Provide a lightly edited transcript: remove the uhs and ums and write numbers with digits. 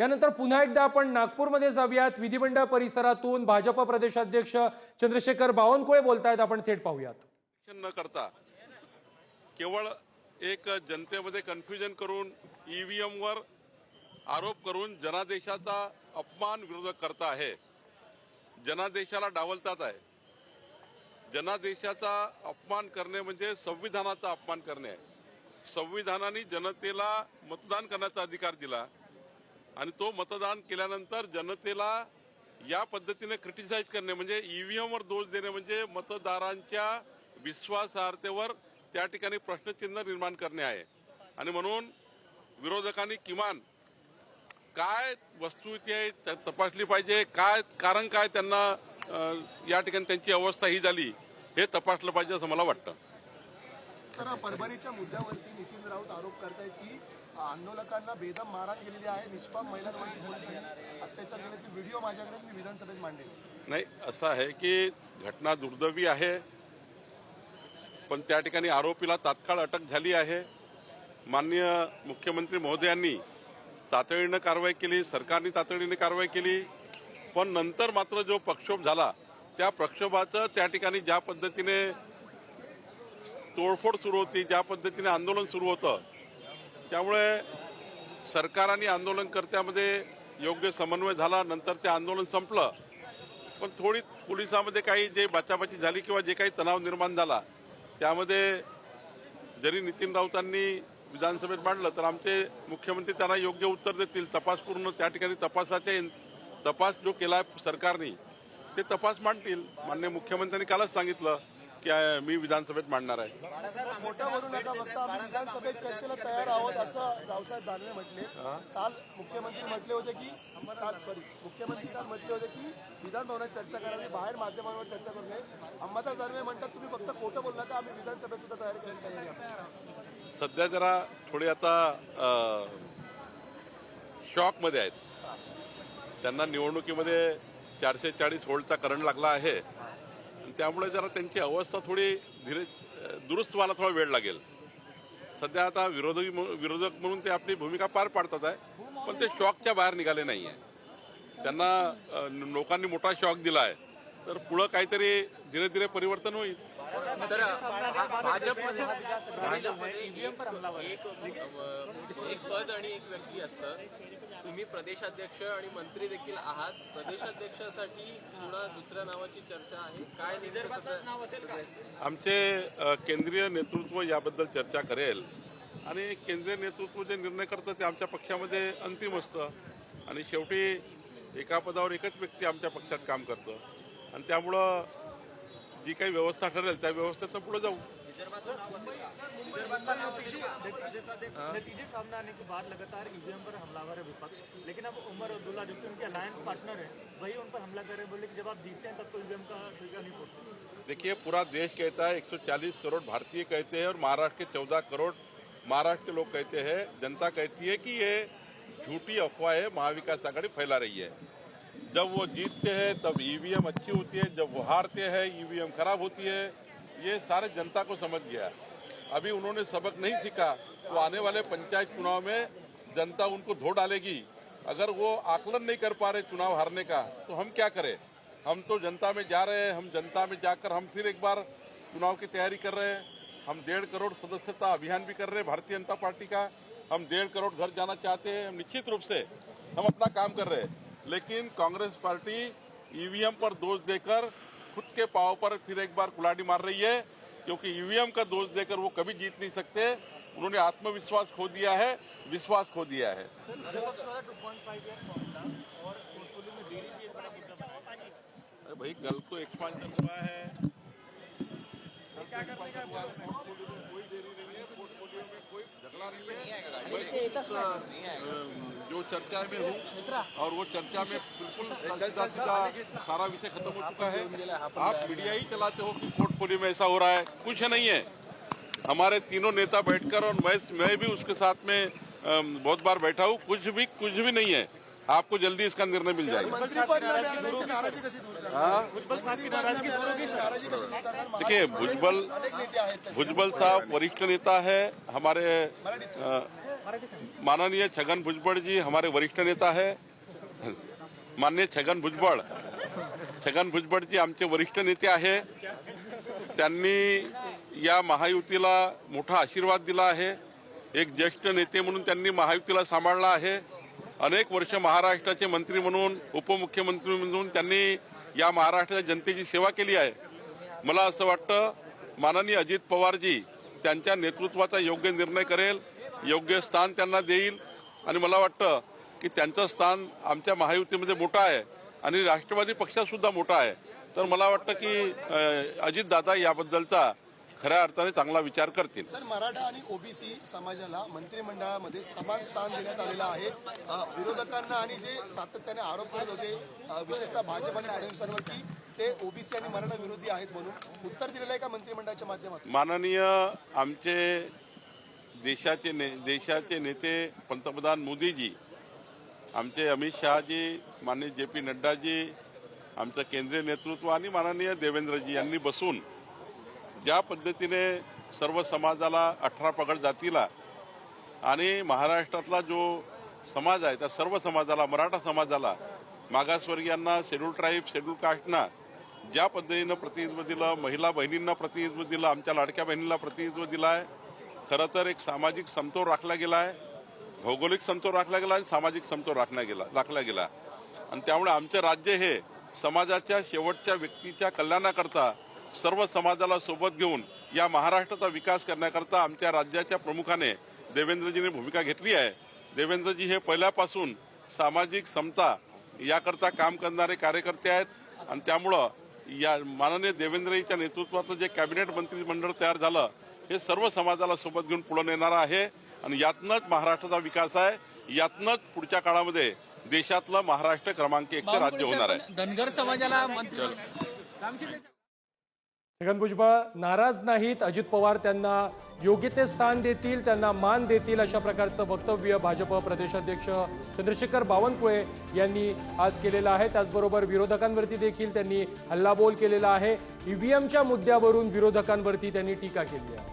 यानंतर पुन्हा एकदा आपण नागपूरमध्ये जाऊयात। विधिमंडळ परिसरातून भाजप प्रदेशाध्यक्ष चंद्रशेखर बावनकुळे बोलतायत, आपण थेट पाहूयात। न करता केवळ एक जनतेमध्ये कन्फ्युजन करून ईव्हीएम वर आरोप करून जनादेशाचा अपमान विरोधक करता आहे, जनादेशाला डावलतात आहे। जनादेशाचा अपमान करणे म्हणजे संविधानाचा अपमान करणे आहे। संविधानाने जनतेला मतदान करण्याचा अधिकार दिला आणि तो मतदान केल्यानंतर जनतेला या पद्धतीने क्रिटिसाइज करणे म्हणजे ईव्हीएम वर दोष देणे म्हणजे मतदारांच्या विश्वासार्हतेवर त्या ठिकाणी प्रश्नचिन्ह निर्माण करणे आहे। आणि म्हणून विरोधकांनी किमान काय वस्तुस्थिती आहे तपासली पाहिजे, काय कारण काय त्यांना या ठिकाणी त्यांची अवस्था ही झाली हे तपासलं पाहिजे असं मला वाटतं। तर परभणीच्या मुद्द्यावरती नितीन राऊत आरोप करतायत की आंदोलकांना बेदम मारहाण केलेली आहे, निष्पाप महिलांवरती पोलिसांनी अत्याचार केल्याचे व्हिडिओ माझ्याकडे मी विधानसभेत मांडले। नाही, असं आहे की घटना दुर्दैवी आहे, पण त्या ठिकाणी आरोपीला तात्काळ अटक झाली आहे। माननीय मुख्यमंत्री महोदयांनी तातडीनं कारवाई केली, सरकारने तातडीने कारवाई केली, पण नंतर मात्र जो प्रक्षोभ झाला त्या प्रक्षोभाचं त्या ठिकाणी ज्या पद्धतीने तोडफोड सुरू होती, ज्या पद्धतीने आंदोलन सुरू होतं, त्यामुळे सरकार आणि आंदोलनकर्त्यामध्ये योग्य समन्वय झाला। नंतर ते आंदोलन संपलं, पण थोडी पोलिसांमध्ये काही जे बाचाबाची झाली किंवा जे काही तणाव निर्माण झाला त्यामध्ये जरी नितीन राऊतांनी विधानसभेत मांडलं तर आमचे मुख्यमंत्री त्यांना योग्य उत्तर देतील। तपास पूर्ण त्या ठिकाणी तपास जो केला सरकारने ते तपास मांडतील। माननीय मुख्यमंत्र्यांनी कालच सांगितलं की मी विधानसभेत मांडणार आहे। मोठा वरू नका बघता आम्ही विधानसभेत चर्चेला तयार आहोत असं रावसाहेब दानवे म्हटले। काल मुख्यमंत्री म्हटले होते की विधान भवनात चर्चा करावी, बाहेर माध्यमांवर चर्चा करू नये। अंबादास दानवे म्हणतात तुम्ही फक्त खोटं बोलला का, आम्ही विधानसभेत सुद्धा तयारी चर्चा। सध्या जरा थोडे आता शॉकमध्ये आहेत, त्यांना निवडणुकीमध्ये 440 व्होल्टचा करंट लागला आहे, त्यामुळे जरा त्यांची अवस्था थोडी दुरुस्त व्हायला थोडा वेळ लागेल। सध्या आता विरोधक म्हणून ते आपली भूमिका पार पाडतात आहे, पण ते शॉकच्या बाहेर निघाले नाहीये। त्यांना लोकांनी मोठा शॉक दिला आहे, तर पुढे काहीतरी धीरे धीरे परिवर्तन होईल। एक पद आणि एक व्यक्ती असतं, तुम्ही प्रदेशाध्यक्ष आणि मंत्री देखील आहात। प्रदेशाध्यक्षासाठी पुन्हा दुसऱ्या नावाची चर्चा आहे, काय नेमकं? आमचे केंद्रीय नेतृत्व याबद्दल चर्चा करेल आणि केंद्रीय नेतृत्व जे निर्णय करतं ते आमच्या पक्षामध्ये अंतिम असतं आणि शेवटी एका पदावर एकच व्यक्ती आमच्या पक्षात काम करतं आणि त्यामुळं जी काही व्यवस्था ठरेल त्या व्यवस्थेतनं पुढे जाऊ। नतीजे सामने आने के बाद लगातार ईवीएम पर हमलावर है विपक्ष, लेकिन अब उमर अब्दुल्ला जो कि उनके अलायंस पार्टनर है वही उन पर हमला कर रहे हैं, बोले कि जब आप जीतते हैं तब तो ईवीएम का ठेका नहीं पड़ता। देखिए, पूरा देश कहता है, 140 करोड़ भारतीय कहते हैं और महाराष्ट्र के 14 करोड़ महाराष्ट्र के लोग कहते हैं, जनता कहती है कि ये झूठी अफवाह है, महाविकास आघाड़ी फैला रही है। जब वो जीतते हैं तब ईवीएम अच्छी होती है, जब वो हारते हैं ईवीएम खराब होती है। ये सारे जनता को समझ गया। अभी उन्होंने सबक नहीं सीखा तो आने वाले पंचायत चुनाव में जनता उनको धो डालेगी। अगर वो आकलन नहीं कर पा रहे चुनाव हारने का तो हम क्या करें? हम तो जनता में जा रहे हैं, हम जनता में जाकर हम फिर एक बार चुनाव की तैयारी कर रहे हैं। हम 1.5 करोड़ सदस्यता अभियान भी कर रहे हैं भारतीय जनता पार्टी का। हम 1.5 करोड़ घर जाना चाहते हैं। हम निश्चित रूप से हम अपना काम कर रहे हैं, लेकिन कांग्रेस पार्टी ईवीएम पर दोष देकर खुद के पांव पर फिर एक बार कुल्हाड़ी मार रही है, क्योंकि ईवीएम का दोष देकर वो कभी जीत नहीं सकते। उन्होंने आत्मविश्वास खो दिया है, विश्वास खो दिया है। अरे भाई, कल तो एक्सपांशन हुआ है, कोई देरी नहीं है, पोर्टफोलियो में कोई झगड़ा नहीं है। जो चर्चा में हूँ और वो चर्चा में बिल्कुल सारा विषय खत्म हो चुका है। आप मीडिया ही चलाते हो कि पोर्टफोलियो में ऐसा हो रहा है, कुछ नहीं है। हमारे तीनों नेता बैठकर और मैं भी उसके साथ में बहुत बार बैठा हूँ, कुछ भी नहीं है। आपको जल्दी इसका निर्णय मिल जाएगा। मंत्रीपद न मिळाल्याची नाराजी कशी दूर करणार? भुजबल साहब की नाराजगी दूर होगी सर? नाराजी कशी दूर करणार? देखिए अनेक नेते आहेत भुजबल साहब वरिष्ठ नेता है हमारे, माननीय छगन भुजबल जी हमारे वरिष्ठ नेता है। माननीय छगन भुजबळ जी आमचे वरिष्ठ नेते आहे। त्यांनी या महायुतीला मोठा आशीर्वाद दिला आहे। एक ज्येष्ठ नेते म्हणून त्यांनी महायुतीला सांभाळला आहे। अनेक वर्ष महाराष्ट्राचे मंत्री म्हणून, उपमुख्यमंत्री म्हणून त्यांनी या महाराष्ट्राच्या जनतेची सेवा केली आहे। मला असं वाटतं माननीय अजित पवारजी त्यांच्या नेतृत्वाचा योग्य निर्णय करेल, योग्य स्थान त्यांना देईल आणि मला वाटतं की त्यांचं स्थान आमच्या महायुतीमध्ये मोठं आहे आणि राष्ट्रवादी पक्षात सुद्धा मोठा आहे। तर मला वाटतं की अजितदादा याबद्दलचा खऱ्या अर्थाने चांगला विचार करतील। सर, मराठा आणि ओबीसी समाजाला मंत्रिमंडळामध्ये समान स्थान देण्यात आलेलं आहे। विरोधकांना आणि जे सातत्याने आरोप करत होते विशेषतः भाजप आणि फडणवीसांवर की ते ओबीसी आणि मराठा विरोधी आहेत म्हणून उत्तर दिलेलं आहे का मंत्रिमंडळाच्या माध्यमातून? माननीय आमचे देशाचे नेते पंतप्रधान मोदीजी, आमचे अमित शहाजी, माननीय JP नड्डाजी, आमचं केंद्रीय नेतृत्व आणि माननीय देवेंद्रजी यांनी बसून ज्या पद्धतीने सर्व समाजाला 18 पगड जातीला आणि महाराष्ट्रातला जो समाज आहे त्या सर्व समाजाला, मराठा समाजाला, मागासवर्गीयांना, शेड्यूल ट्राईब, शेड्यूल कास्टना ज्या पद्धतीनं प्रतिनिधित्व दिलं, महिला बहिणींना प्रतिनिधित्व दिलं, आमच्या लाडक्या बहिणींना प्रतिनिधित्व दिलं आहे। खरं तर एक सामाजिक समतोल राखला गेला आहे, भौगोलिक समतोल राखला गेला आणि सामाजिक समतोल राखला गेला आणि त्यामुळे आमचे राज्य हे समाजाच्या शेवटच्या व्यक्तीच्या कल्याणाकरता सर्व समाजाला सोबत घेऊन या महाराष्ट्राचा विकास करण्याकरता आमच्या राज्याच्या प्रमुखाने देवेंद्रजींनी भूमिका घेतली आहे। देवेंद्रजी हे पहिल्यापासून सामाजिक समता याकरता काम करणारे कार्यकर्ते आहेत आणि त्यामुळं या माननीय देवेंद्रजींच्या नेतृत्वाचं जे कॅबिनेट मंत्रिमंडळ तयार झालं हे सर्व समाजाला सोबत घेऊन पुढे नेणारं आहे आणि यातनंच महाराष्ट्राचा विकास आहे। यातनंच पुढच्या काळामध्ये देशातलं महाराष्ट्र क्रमांक 1 राज्य होणार आहे। धनगर समाजाला छगन भुजबळ नाराज नाहीत, अजित पवार त्यांना योग्य ते स्थान देतील, त्यांना मान देतील अशा प्रकारचं वक्तव्य भाजप प्रदेशाध्यक्ष चंद्रशेखर बावनकुळे यांनी आज केलेलं आहे। त्याचबरोबर विरोधकांवरती देखील त्यांनी हल्लाबोल केलेला आहे। ईव्हीएमच्या मुद्द्यावरून विरोधकांवरती त्यांनी टीका केली आहे।